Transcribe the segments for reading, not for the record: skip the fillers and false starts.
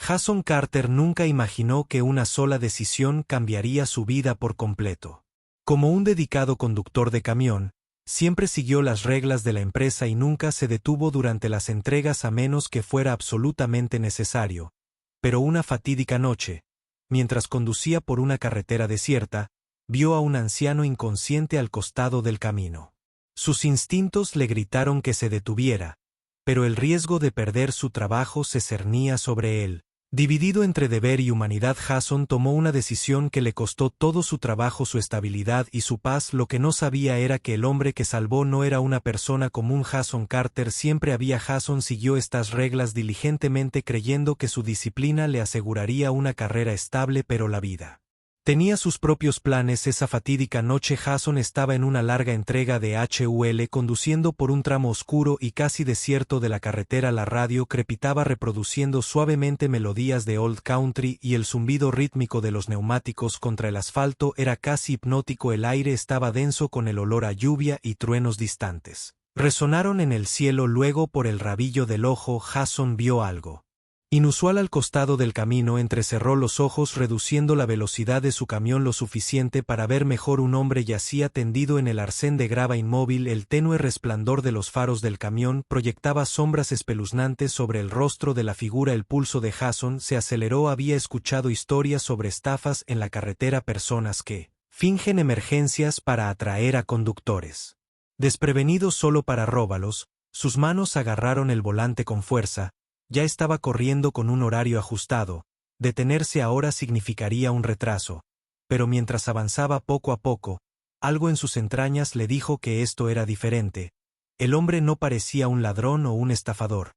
Jason Carter nunca imaginó que una sola decisión cambiaría su vida por completo. Como un dedicado conductor de camión, siempre siguió las reglas de la empresa y nunca se detuvo durante las entregas a menos que fuera absolutamente necesario. Pero una fatídica noche, mientras conducía por una carretera desierta, vio a un anciano inconsciente al costado del camino. Sus instintos le gritaron que se detuviera, pero el riesgo de perder su trabajo se cernía sobre él. Dividido entre deber y humanidad, Jason tomó una decisión que le costó todo su trabajo, su estabilidad y su paz. Lo que no sabía era que el hombre que salvó no era una persona común. Jason Carter siempre había. Jason siguió estas reglas diligentemente, creyendo que su disciplina le aseguraría una carrera estable, pero la vida tenía sus propios planes. Esa fatídica noche Jason estaba en una larga entrega de HUL conduciendo por un tramo oscuro y casi desierto de la carretera. La radio crepitaba reproduciendo suavemente melodías de old country y el zumbido rítmico de los neumáticos contra el asfalto era casi hipnótico. El aire estaba denso con el olor a lluvia y truenos distantes resonaron en el cielo. Luego, por el rabillo del ojo, Jason vio algo inusual al costado del camino. Entrecerró los ojos reduciendo la velocidad de su camión lo suficiente para ver mejor. Un hombre yacía tendido en el arcén de grava inmóvil. El tenue resplandor de los faros del camión proyectaba sombras espeluznantes sobre el rostro de la figura. El pulso de Jason se aceleró. Había escuchado historias sobre estafas en la carretera, personas que fingen emergencias para atraer a conductores desprevenidos solo para róbalos. Sus manos agarraron el volante con fuerza. Ya estaba corriendo con un horario ajustado. Detenerse ahora significaría un retraso. Pero mientras avanzaba poco a poco, algo en sus entrañas le dijo que esto era diferente. El hombre no parecía un ladrón o un estafador.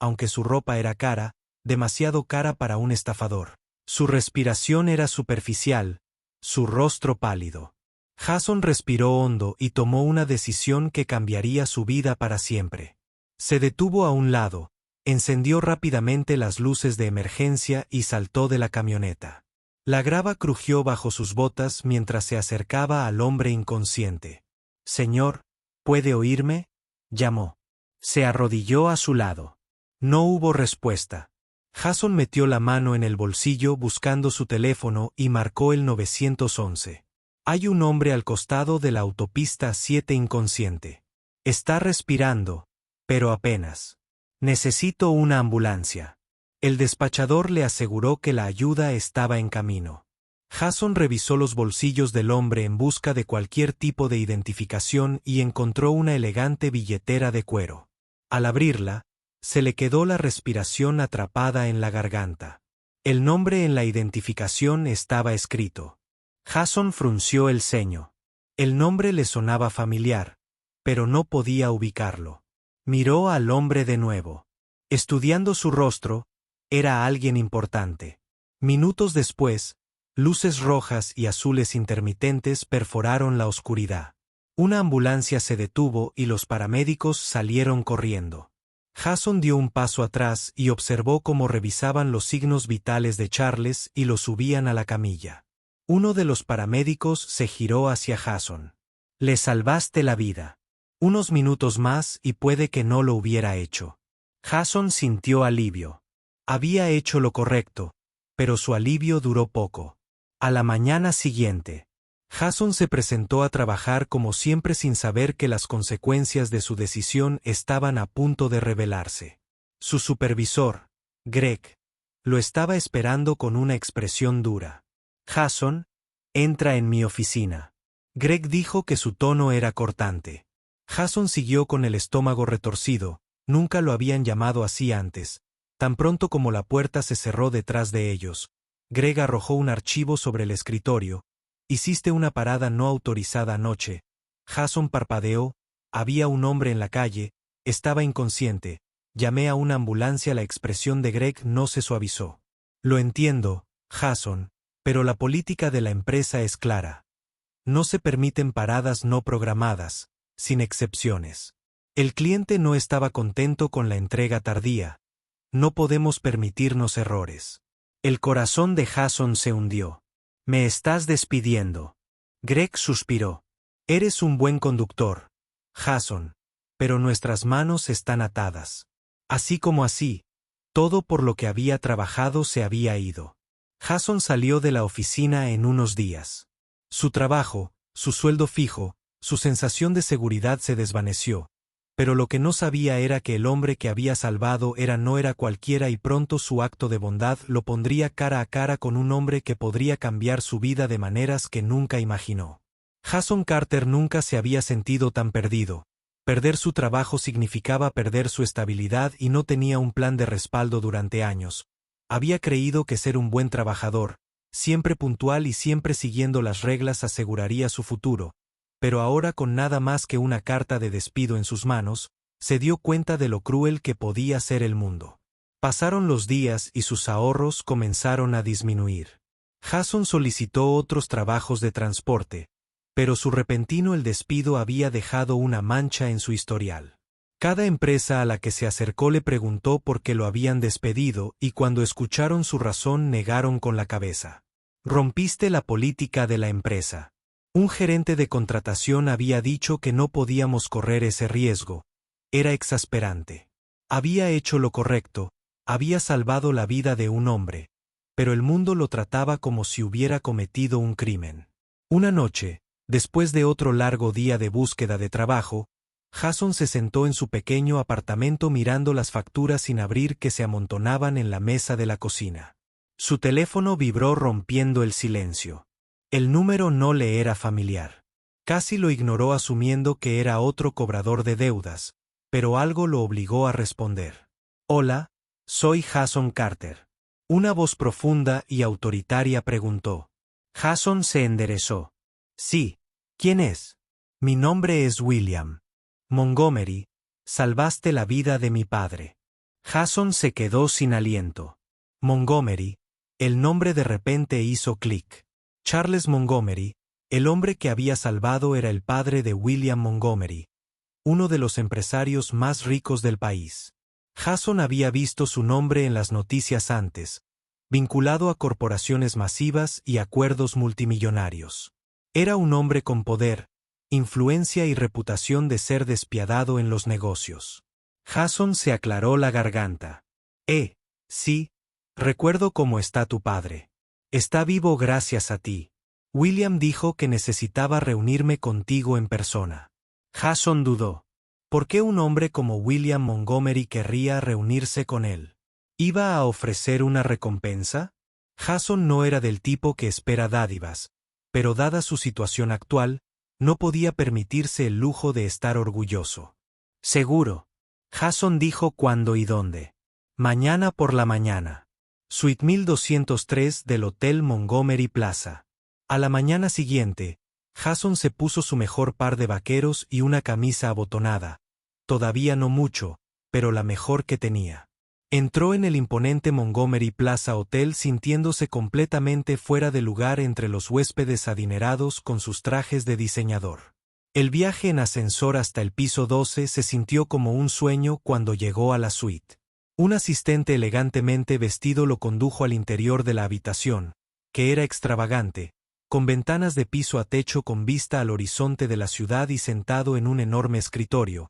Aunque su ropa era cara, demasiado cara para un estafador. Su respiración era superficial, su rostro pálido. Jason respiró hondo y tomó una decisión que cambiaría su vida para siempre. Se detuvo a un lado. Encendió rápidamente las luces de emergencia y saltó de la camioneta. La grava crujió bajo sus botas mientras se acercaba al hombre inconsciente. «Señor, ¿puede oírme?», llamó. Se arrodilló a su lado. No hubo respuesta. Jason metió la mano en el bolsillo buscando su teléfono y marcó el 911. «Hay un hombre al costado de la autopista 7 inconsciente. Está respirando, pero apenas. Necesito una ambulancia». El despachador le aseguró que la ayuda estaba en camino. Jason revisó los bolsillos del hombre en busca de cualquier tipo de identificación y encontró una elegante billetera de cuero. Al abrirla, se le quedó la respiración atrapada en la garganta. El nombre en la identificación estaba escrito. Jason frunció el ceño. El nombre le sonaba familiar, pero no podía ubicarlo. Miró al hombre de nuevo. Estudiando su rostro, era alguien importante. Minutos después, luces rojas y azules intermitentes perforaron la oscuridad. Una ambulancia se detuvo y los paramédicos salieron corriendo. Jason dio un paso atrás y observó cómo revisaban los signos vitales de Charles y lo subían a la camilla. Uno de los paramédicos se giró hacia Jason. «Le salvaste la vida. Unos minutos más y puede que no lo hubiera hecho». Jason sintió alivio. Había hecho lo correcto, pero su alivio duró poco. A la mañana siguiente, Jason se presentó a trabajar como siempre sin saber que las consecuencias de su decisión estaban a punto de revelarse. Su supervisor, Greg, lo estaba esperando con una expresión dura. «Jason, entra en mi oficina». Greg dijo que su tono era cortante. Jason siguió con el estómago retorcido. Nunca lo habían llamado así antes. Tan pronto como la puerta se cerró detrás de ellos, Greg arrojó un archivo sobre el escritorio. «Hiciste una parada no autorizada anoche». Jason parpadeó. Había un hombre en la calle. Estaba inconsciente. Llamé a una ambulancia. La expresión de Greg no se suavizó. «Lo entiendo, Jason, pero la política de la empresa es clara. No se permiten paradas no programadas, sin excepciones. El cliente no estaba contento con la entrega tardía. No podemos permitirnos errores». El corazón de Jason se hundió. «¿Me estás despidiendo?». Greg suspiró. «Eres un buen conductor, Jason, pero nuestras manos están atadas». «Así como así». Todo por lo que había trabajado se había ido. Jason salió de la oficina en unos días. Su trabajo, su sueldo fijo, su sensación de seguridad se desvaneció, pero lo que no sabía era que el hombre que había salvado no era cualquiera y pronto su acto de bondad lo pondría cara a cara con un hombre que podría cambiar su vida de maneras que nunca imaginó. Jason Carter nunca se había sentido tan perdido. Perder su trabajo significaba perder su estabilidad y no tenía un plan de respaldo durante años. Había creído que ser un buen trabajador, siempre puntual y siempre siguiendo las reglas aseguraría su futuro, pero ahora con nada más que una carta de despido en sus manos, se dio cuenta de lo cruel que podía ser el mundo. Pasaron los días y sus ahorros comenzaron a disminuir. Jason solicitó otros trabajos de transporte, pero su repentino el despido había dejado una mancha en su historial. Cada empresa a la que se acercó le preguntó por qué lo habían despedido y cuando escucharon su razón negaron con la cabeza. Rompiste la política de la empresa. Un gerente de contratación había dicho que no podíamos correr ese riesgo. Era exasperante. Había hecho lo correcto, había salvado la vida de un hombre, pero el mundo lo trataba como si hubiera cometido un crimen. Una noche, después de otro largo día de búsqueda de trabajo, Jason se sentó en su pequeño apartamento mirando las facturas sin abrir que se amontonaban en la mesa de la cocina. Su teléfono vibró rompiendo el silencio. El número no le era familiar. Casi lo ignoró asumiendo que era otro cobrador de deudas, pero algo lo obligó a responder. Hola, soy Jason Carter. Una voz profunda y autoritaria preguntó. Jason se enderezó. Sí, ¿quién es? Mi nombre es William Montgomery, salvaste la vida de mi padre. Jason se quedó sin aliento. Montgomery, el nombre de repente hizo clic. Charles Montgomery, el hombre que había salvado era el padre de William Montgomery, uno de los empresarios más ricos del país. Jason había visto su nombre en las noticias antes, vinculado a corporaciones masivas y acuerdos multimillonarios. Era un hombre con poder, influencia y reputación de ser despiadado en los negocios. Jason se aclaró la garganta. Sí, recuerdo cómo está tu padre. Está vivo gracias a ti. William dijo que necesitaba reunirme contigo en persona. Jason dudó. ¿Por qué un hombre como William Montgomery querría reunirse con él? ¿Iba a ofrecer una recompensa? Jason no era del tipo que espera dádivas, pero dada su situación actual, no podía permitirse el lujo de estar orgulloso. Seguro. Jason dijo cuándo y dónde. Mañana por la mañana. Suite 1203 del Hotel Montgomery Plaza. A la mañana siguiente, Jason se puso su mejor par de vaqueros y una camisa abotonada. Todavía no mucho, pero la mejor que tenía. Entró en el imponente Montgomery Plaza Hotel sintiéndose completamente fuera de lugar entre los huéspedes adinerados con sus trajes de diseñador. El viaje en ascensor hasta el piso 12 se sintió como un sueño cuando llegó a la suite. Un asistente elegantemente vestido lo condujo al interior de la habitación, que era extravagante, con ventanas de piso a techo con vista al horizonte de la ciudad y sentado en un enorme escritorio,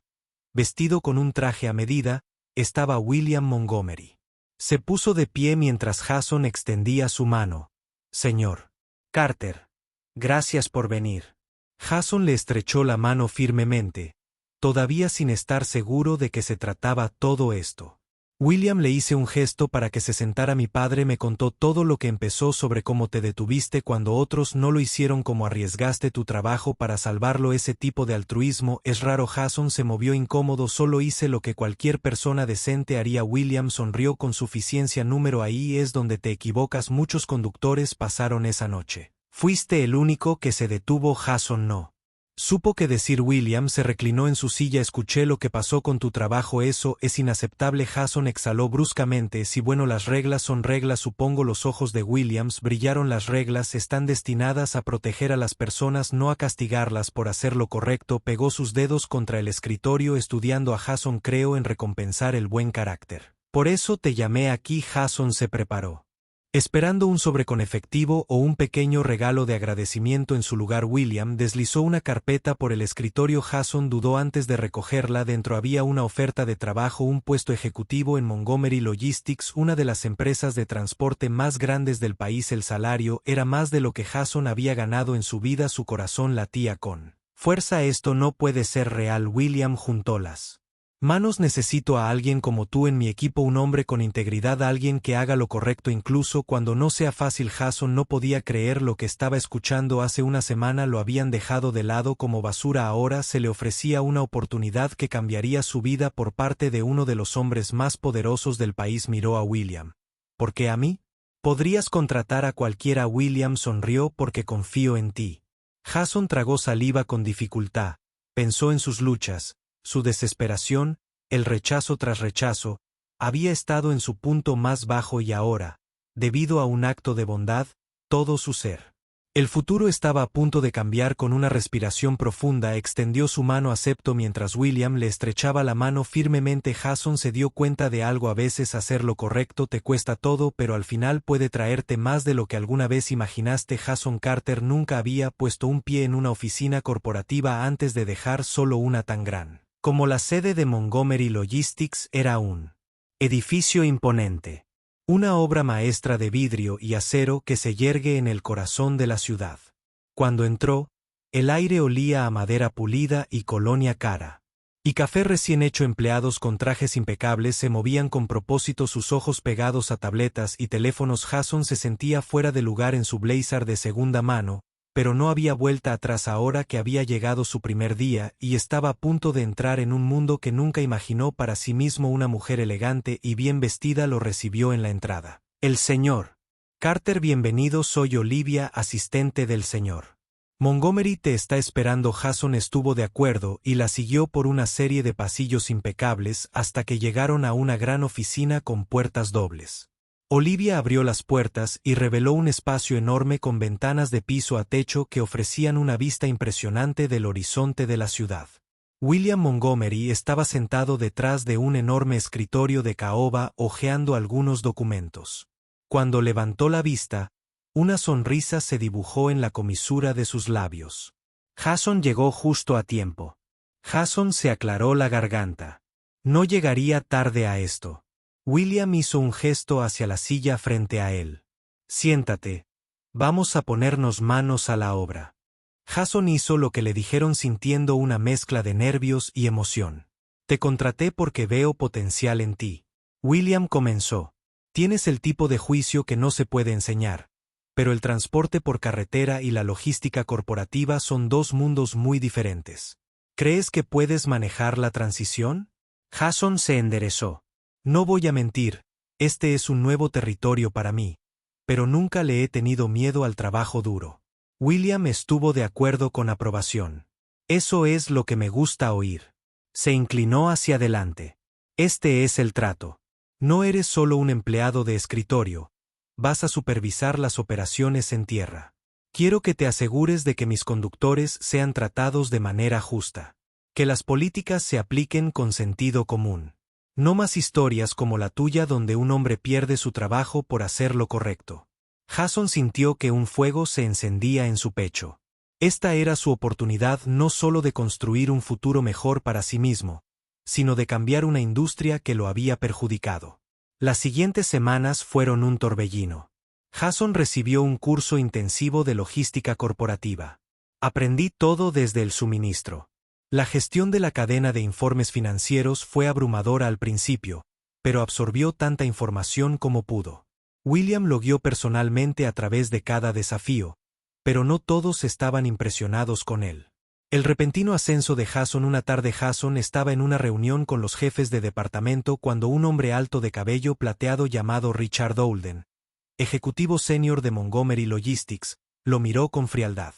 vestido con un traje a medida, estaba William Montgomery. Se puso de pie mientras Jason extendía su mano. Señor Carter, gracias por venir. Jason le estrechó la mano firmemente, todavía sin estar seguro de que se trataba todo esto. William le hice un gesto para que se sentara. Mi padre me contó todo lo que empezó sobre cómo te detuviste cuando otros no lo hicieron, cómo arriesgaste tu trabajo para salvarlo. Ese tipo de altruismo es raro. Jason se movió incómodo. Solo hice lo que cualquier persona decente haría. William sonrió con suficiencia. Número ahí es donde te equivocas. Muchos conductores pasaron esa noche. Fuiste el único que se detuvo. Jason no supo qué decir. William se reclinó en su silla. Escuché lo que pasó con tu trabajo. Eso es inaceptable. Jason exhaló bruscamente. Si bueno, las reglas son reglas, supongo. Los ojos de Williams brillaron. Las reglas están destinadas a proteger a las personas, no a castigarlas por hacer lo correcto. Pegó sus dedos contra el escritorio estudiando a Jason. Creo en recompensar el buen carácter. Por eso te llamé aquí. Jason se preparó. Esperando un sobre con efectivo o un pequeño regalo de agradecimiento en su lugar, William deslizó una carpeta por el escritorio. Jason dudó antes de recogerla. Dentro había una oferta de trabajo, un puesto ejecutivo en Montgomery Logistics, una de las empresas de transporte más grandes del país. El salario era más de lo que Jason había ganado en su vida. Su corazón latía con fuerza. Esto no puede ser real. William juntó las manos. Necesito a alguien como tú en mi equipo, un hombre con integridad, alguien que haga lo correcto incluso cuando no sea fácil. Jason no podía creer lo que estaba escuchando. Hace una semana lo habían dejado de lado como basura. Ahora se le ofrecía una oportunidad que cambiaría su vida por parte de uno de los hombres más poderosos del país. Miró a William. ¿Por qué a mí? Podrías contratar a cualquiera. William sonrió. Porque confío en ti. Jason tragó saliva con dificultad. Pensó en sus luchas, su desesperación, el rechazo tras rechazo. Había estado en su punto más bajo y ahora, debido a un acto de bondad, todo su ser. El futuro estaba a punto de cambiar. Con una respiración profunda extendió su mano. Aceptó. Mientras William le estrechaba la mano firmemente, Jason se dio cuenta de algo. A veces hacer lo correcto te cuesta todo, pero al final puede traerte más de lo que alguna vez imaginaste. Jason Carter nunca había puesto un pie en una oficina corporativa antes de dejar solo una tan gran como la sede de Montgomery Logistics. Era un edificio imponente, una obra maestra de vidrio y acero que se yergue en el corazón de la ciudad. Cuando entró, el aire olía a madera pulida y colonia cara. Y café recién hecho. Empleados con trajes impecables se movían con propósito, sus ojos pegados a tabletas y teléfonos. Jason se sentía fuera de lugar en su blazer de segunda mano, pero no había vuelta atrás ahora que había llegado su primer día y estaba a punto de entrar en un mundo que nunca imaginó para sí mismo. Una mujer elegante y bien vestida lo recibió en la entrada. El señor Carter, bienvenido, soy Olivia, asistente del señor Montgomery, te está esperando. Jason estuvo de acuerdo y la siguió por una serie de pasillos impecables hasta que llegaron a una gran oficina con puertas dobles. Olivia abrió las puertas y reveló un espacio enorme con ventanas de piso a techo que ofrecían una vista impresionante del horizonte de la ciudad. William Montgomery estaba sentado detrás de un enorme escritorio de caoba hojeando algunos documentos. Cuando levantó la vista, una sonrisa se dibujó en la comisura de sus labios. Jason llegó justo a tiempo. Jason se aclaró la garganta. No llegaría tarde a esto. William hizo un gesto hacia la silla frente a él. Siéntate. Vamos a ponernos manos a la obra. Jason hizo lo que le dijeron sintiendo una mezcla de nervios y emoción. Te contraté porque veo potencial en ti. William comenzó. Tienes el tipo de juicio que no se puede enseñar, pero el transporte por carretera y la logística corporativa son dos mundos muy diferentes. ¿Crees que puedes manejar la transición? Jason se enderezó. No voy a mentir, este es un nuevo territorio para mí, pero nunca le he tenido miedo al trabajo duro. William estuvo de acuerdo con aprobación. Eso es lo que me gusta oír. Se inclinó hacia adelante. Este es el trato. No eres solo un empleado de escritorio, vas a supervisar las operaciones en tierra. Quiero que te asegures de que mis conductores sean tratados de manera justa, que las políticas se apliquen con sentido común. No más historias como la tuya donde un hombre pierde su trabajo por hacer lo correcto. Jason sintió que un fuego se encendía en su pecho. Esta era su oportunidad no solo de construir un futuro mejor para sí mismo, sino de cambiar una industria que lo había perjudicado. Las siguientes semanas fueron un torbellino. Jason recibió un curso intensivo de logística corporativa. Aprendí todo desde el suministro. La gestión de la cadena de informes financieros fue abrumadora al principio, pero absorbió tanta información como pudo. William lo guió personalmente a través de cada desafío, pero no todos estaban impresionados con él. El repentino ascenso de Jason. Una tarde Jason estaba en una reunión con los jefes de departamento cuando un hombre alto de cabello plateado llamado Richard Holden, ejecutivo senior de Montgomery Logistics, lo miró con frialdad.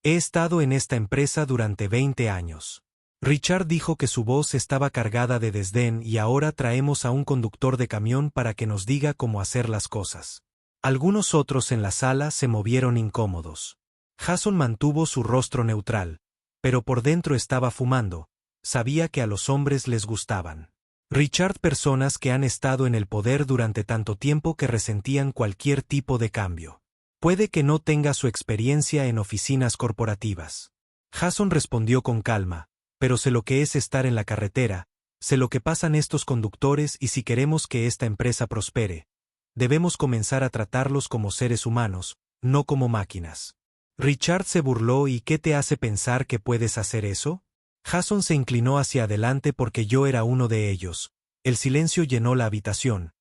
He estado en esta empresa durante 20 años. Richard dijo que su voz estaba cargada de desdén y ahora traemos a un conductor de camión para que nos diga cómo hacer las cosas. Algunos otros en la sala se movieron incómodos. Jason mantuvo su rostro neutral, pero por dentro estaba fumando, sabía que a los hombres les gustaban. Richard, personas que han estado en el poder durante tanto tiempo que resentían cualquier tipo de cambio. Puede que no tenga su experiencia en oficinas corporativas. Jason respondió con calma, pero sé lo que es estar en la carretera, sé lo que pasan estos conductores y si queremos que esta empresa prospere, debemos comenzar a tratarlos como seres humanos, no como máquinas. Richard se burló. ¿Y qué te hace pensar que puedes hacer eso? Jason se inclinó hacia adelante porque yo era uno de ellos. El silencio llenó la habitación.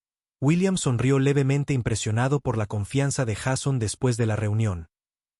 William sonrió levemente impresionado por la confianza de Jason después de la reunión.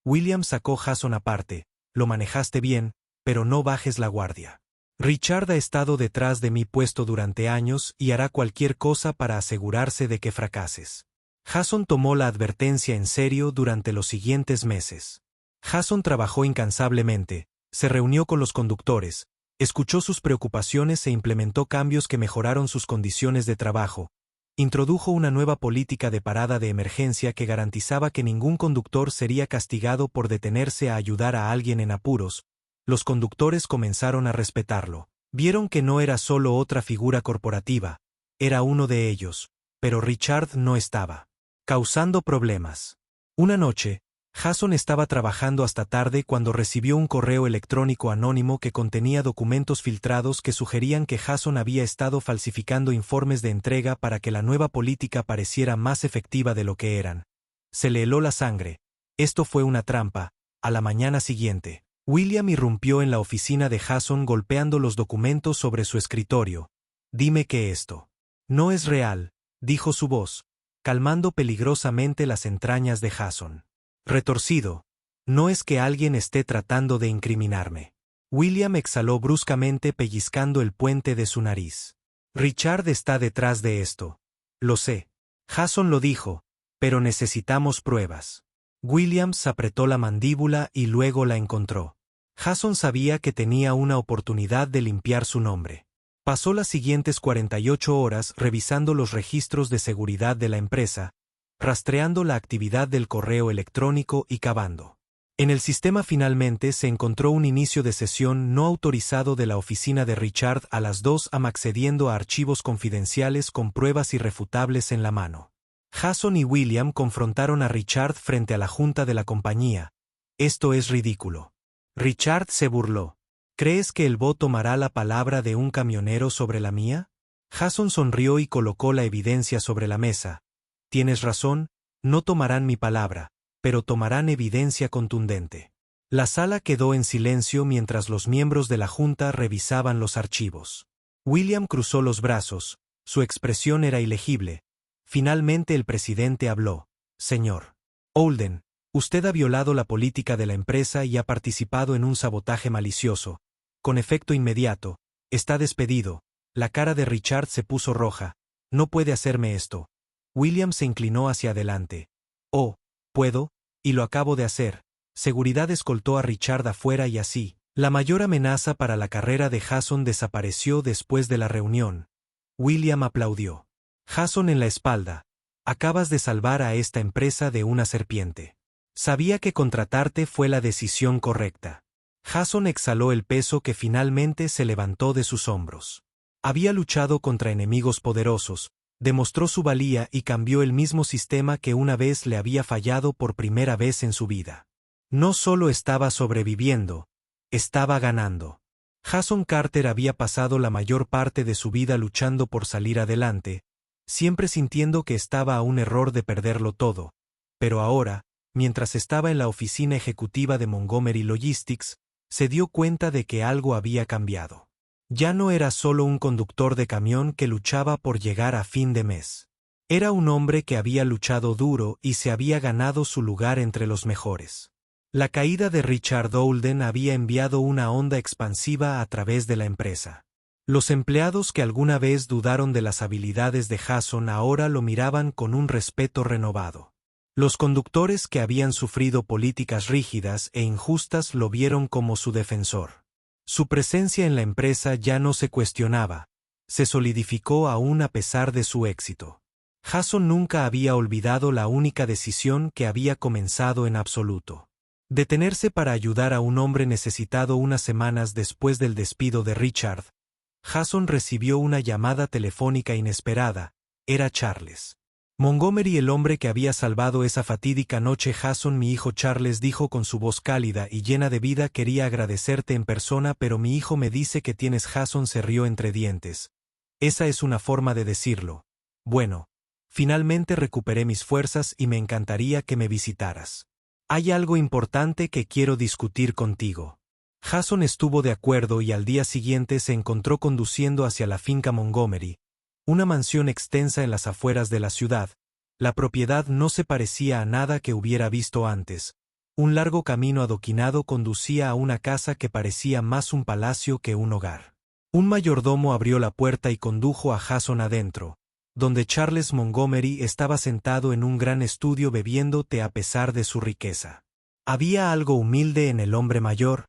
William sacó a Jason aparte. Lo manejaste bien, pero no bajes la guardia. Richard ha estado detrás de mi puesto durante años y hará cualquier cosa para asegurarse de que fracases. Jason tomó la advertencia en serio durante los siguientes meses. Jason trabajó incansablemente, se reunió con los conductores, escuchó sus preocupaciones e implementó cambios que mejoraron sus condiciones de trabajo. Introdujo una nueva política de parada de emergencia que garantizaba que ningún conductor sería castigado por detenerse a ayudar a alguien en apuros. Los conductores comenzaron a respetarlo. Vieron que no era solo otra figura corporativa, era uno de ellos, pero Richard no estaba causando problemas. Una noche, Jason estaba trabajando hasta tarde cuando recibió un correo electrónico anónimo que contenía documentos filtrados que sugerían que Jason había estado falsificando informes de entrega para que la nueva política pareciera más efectiva de lo que eran. Se le heló la sangre. Esto fue una trampa. A la mañana siguiente, William irrumpió en la oficina de Jason golpeando los documentos sobre su escritorio. Dime que esto no es real, dijo su voz, calmando peligrosamente las entrañas de Jason. Retorcido, no es que alguien esté tratando de incriminarme. William exhaló bruscamente pellizcando el puente de su nariz. Richard está detrás de esto. Lo sé. Jason lo dijo, pero necesitamos pruebas. Williams apretó la mandíbula y luego la encontró. Jason sabía que tenía una oportunidad de limpiar su nombre. Pasó las siguientes 48 horas revisando los registros de seguridad de la empresa, rastreando la actividad del correo electrónico y cavando. En el sistema finalmente se encontró un inicio de sesión no autorizado de la oficina de Richard a las 2 am accediendo a archivos confidenciales con pruebas irrefutables en la mano. Jason y William confrontaron a Richard frente a la junta de la compañía. Esto es ridículo. Richard se burló. ¿Crees que el bot tomará la palabra de un camionero sobre la mía? Jason sonrió y colocó la evidencia sobre la mesa. Tienes razón, no tomarán mi palabra, pero tomarán evidencia contundente. La sala quedó en silencio mientras los miembros de la junta revisaban los archivos. William cruzó los brazos, su expresión era ilegible. Finalmente el presidente habló. Señor Holden, usted ha violado la política de la empresa y ha participado en un sabotaje malicioso. Con efecto inmediato, está despedido. La cara de Richard se puso roja. No puede hacerme esto. William se inclinó hacia adelante. Oh, puedo, y lo acabo de hacer. Seguridad escoltó a Richard afuera y así, la mayor amenaza para la carrera de Jason desapareció después de la reunión. William aplaudió. Jason en la espalda. Acabas de salvar a esta empresa de una serpiente. Sabía que contratarte fue la decisión correcta. Jason exhaló el peso que finalmente se levantó de sus hombros. Había luchado contra enemigos poderosos, demostró su valía y cambió el mismo sistema que una vez le había fallado por primera vez en su vida. No solo estaba sobreviviendo, estaba ganando. Jason Carter había pasado la mayor parte de su vida luchando por salir adelante, siempre sintiendo que estaba a un error de perderlo todo, pero ahora, mientras estaba en la oficina ejecutiva de Montgomery Logistics, se dio cuenta de que algo había cambiado. Ya no era solo un conductor de camión que luchaba por llegar a fin de mes. Era un hombre que había luchado duro y se había ganado su lugar entre los mejores. La caída de Richard Holden había enviado una onda expansiva a través de la empresa. Los empleados que alguna vez dudaron de las habilidades de Jason ahora lo miraban con un respeto renovado. Los conductores que habían sufrido políticas rígidas e injustas lo vieron como su defensor. Su presencia en la empresa ya no se cuestionaba, se solidificó aún a pesar de su éxito. Jason nunca había olvidado la única decisión que había comenzado en absoluto. Detenerse para ayudar a un hombre necesitado unas semanas después del despido de Richard. Jason recibió una llamada telefónica inesperada. Era Charles Montgomery, el hombre que había salvado esa fatídica noche. Jason, mi hijo, Charles dijo con su voz cálida y llena de vida, quería agradecerte en persona, pero mi hijo me dice que tienes. Jason se rió entre dientes. Esa es una forma de decirlo. Bueno, finalmente recuperé mis fuerzas y me encantaría que me visitaras. Hay algo importante que quiero discutir contigo. Jason estuvo de acuerdo y al día siguiente se encontró conduciendo hacia la finca Montgomery, una mansión extensa en las afueras de la ciudad. La propiedad no se parecía a nada que hubiera visto antes. Un largo camino adoquinado conducía a una casa que parecía más un palacio que un hogar. Un mayordomo abrió la puerta y condujo a Jason adentro, donde Charles Montgomery estaba sentado en un gran estudio bebiendo té a pesar de su riqueza. Había algo humilde en el hombre mayor,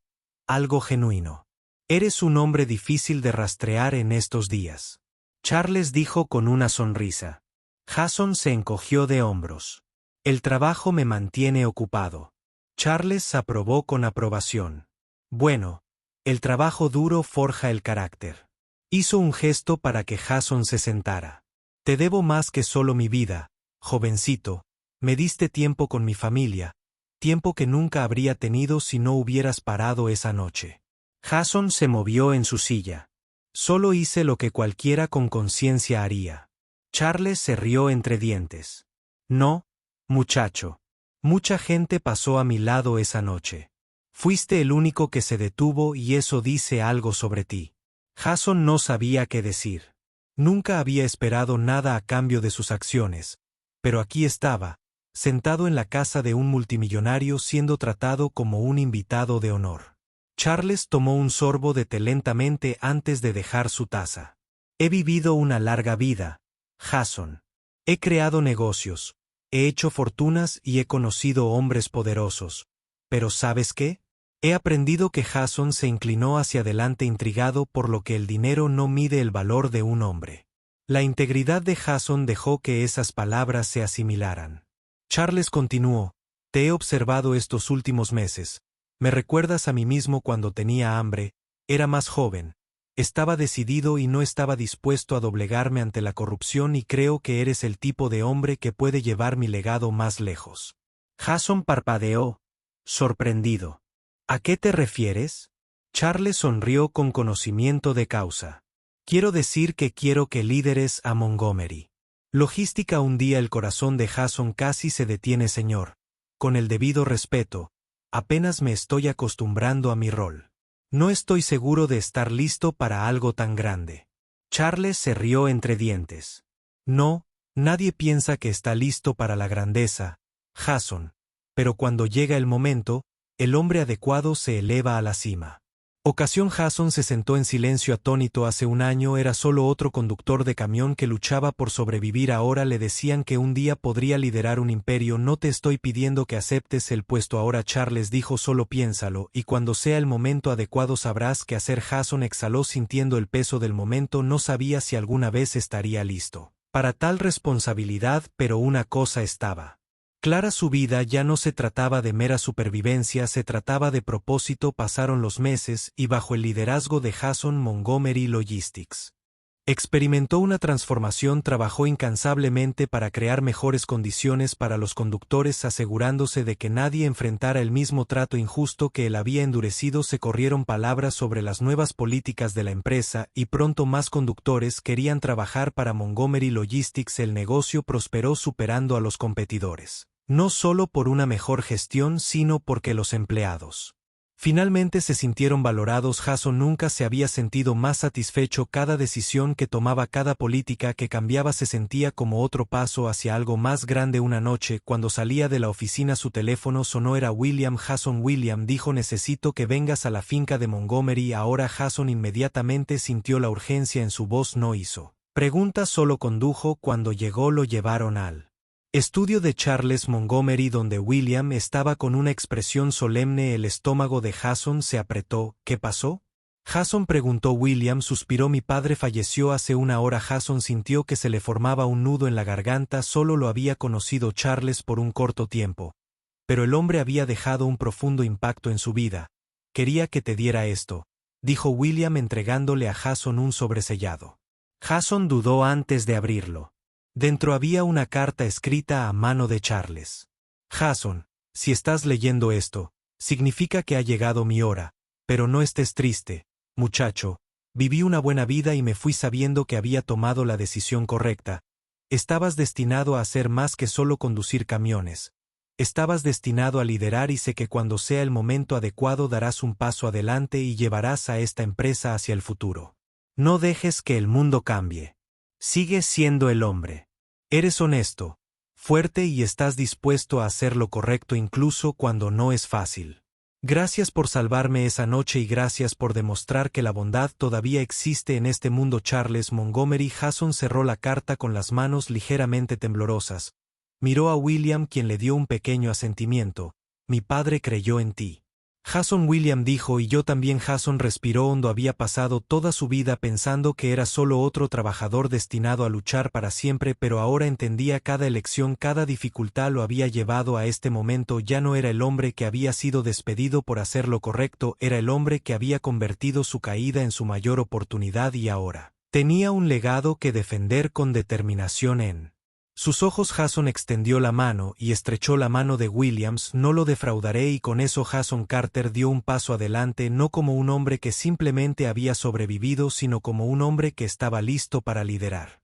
algo genuino. Eres un hombre difícil de rastrear en estos días, Charles dijo con una sonrisa. Jason se encogió de hombros. El trabajo me mantiene ocupado. Charles aprobó con aprobación. Bueno, el trabajo duro forja el carácter. Hizo un gesto para que Jason se sentara. Te debo más que solo mi vida, jovencito. Me diste tiempo con mi familia, tiempo que nunca habría tenido si no hubieras parado esa noche. Jason se movió en su silla. Solo hice lo que cualquiera con conciencia haría. Charles se rió entre dientes. No, muchacho. Mucha gente pasó a mi lado esa noche. Fuiste el único que se detuvo y eso dice algo sobre ti. Jason no sabía qué decir. Nunca había esperado nada a cambio de sus acciones, pero aquí estaba, sentado en la casa de un multimillonario siendo tratado como un invitado de honor. Charles tomó un sorbo de té lentamente antes de dejar su taza. He vivido una larga vida, Jason. He creado negocios, he hecho fortunas y he conocido hombres poderosos. Pero ¿sabes qué? He aprendido que Jason se inclinó hacia adelante intrigado por lo que el dinero no mide el valor de un hombre. La integridad de Jason dejó que esas palabras se asimilaran. Charles continuó, te he observado estos últimos meses. Me recuerdas a mí mismo cuando tenía hambre, era más joven. Estaba decidido y no estaba dispuesto a doblegarme ante la corrupción y creo que eres el tipo de hombre que puede llevar mi legado más lejos. Jason parpadeó, sorprendido. ¿A qué te refieres? Charles sonrió con conocimiento de causa. Quiero decir que quiero que lideres a Montgomery. Logística. Un día el corazón de Jason casi se detiene. Señor, con el debido respeto, apenas me estoy acostumbrando a mi rol. No estoy seguro de estar listo para algo tan grande. Charles se rió entre dientes. No, nadie piensa que está listo para la grandeza, Jason. Pero cuando llega el momento, el hombre adecuado se eleva a la cima. Ocasión. Jason se sentó en silencio atónito. Hace un año era solo otro conductor de camión que luchaba por sobrevivir. Ahora le decían que un día podría liderar un imperio. No te estoy pidiendo que aceptes el puesto ahora, Charles dijo, solo piénsalo, y cuando sea el momento adecuado sabrás qué hacer. Jason exhaló sintiendo el peso del momento. No sabía si alguna vez estaría listo para tal responsabilidad, pero una cosa estaba clara: su vida ya no se trataba de mera supervivencia, se trataba de propósito. Pasaron los meses y bajo el liderazgo de Jason, Montgomery Logistics experimentó una transformación. Trabajó incansablemente para crear mejores condiciones para los conductores, asegurándose de que nadie enfrentara el mismo trato injusto que él había endurecido. Se corrieron palabras sobre las nuevas políticas de la empresa y pronto más conductores querían trabajar para Montgomery Logistics. El negocio prosperó superando a los competidores. No solo por una mejor gestión, sino porque los empleados finalmente se sintieron valorados. Jason nunca se había sentido más satisfecho. Cada decisión que tomaba, cada política que cambiaba se sentía como otro paso hacia algo más grande. Una noche, cuando salía de la oficina, su teléfono sonó. Era William. Jason. William dijo, necesito que vengas a la finca de Montgomery ahora. Jason inmediatamente sintió la urgencia en su voz. No hizo preguntas, solo condujo. Cuando llegó lo llevaron al estudio de Charles Montgomery, donde William estaba con una expresión solemne. El estómago de Jason se apretó. ¿Qué pasó? Jason preguntó. William suspiró. Mi padre falleció hace una hora. Jason sintió que se le formaba un nudo en la garganta. Solo lo había conocido Charles por un corto tiempo, pero el hombre había dejado un profundo impacto en su vida. Quería que te diera esto. dijo William entregándole a Jason un sobresellado. Jason dudó antes de abrirlo. Dentro había una carta escrita a mano de Charles. Jason, si estás leyendo esto, significa que ha llegado mi hora, pero no estés triste, muchacho. Viví una buena vida y me fui sabiendo que había tomado la decisión correcta. Estabas destinado a hacer más que solo conducir camiones. Estabas destinado a liderar y sé que cuando sea el momento adecuado darás un paso adelante y llevarás a esta empresa hacia el futuro. No dejes que el mundo cambie. Sigue siendo el hombre. Eres honesto, fuerte y estás dispuesto a hacer lo correcto incluso cuando no es fácil. Gracias por salvarme esa noche y gracias por demostrar que la bondad todavía existe en este mundo. Charles Montgomery. Jason cerró la carta con las manos ligeramente temblorosas. Miró a William, quien le dio un pequeño asentimiento. Mi padre creyó en ti. Jason. William dijo, y yo también. Jason respiró hondo. Había pasado toda su vida pensando que era solo otro trabajador destinado a luchar para siempre, pero ahora entendía cada elección, cada dificultad lo había llevado a este momento. Ya no era el hombre que había sido despedido por hacer lo correcto, era el hombre que había convertido su caída en su mayor oportunidad y ahora tenía un legado que defender con determinación en sus ojos. Jason extendió la mano y estrechó la mano de Williams. No lo defraudaré, y con eso Jason Carter dio un paso adelante, no como un hombre que simplemente había sobrevivido, sino como un hombre que estaba listo para liderar.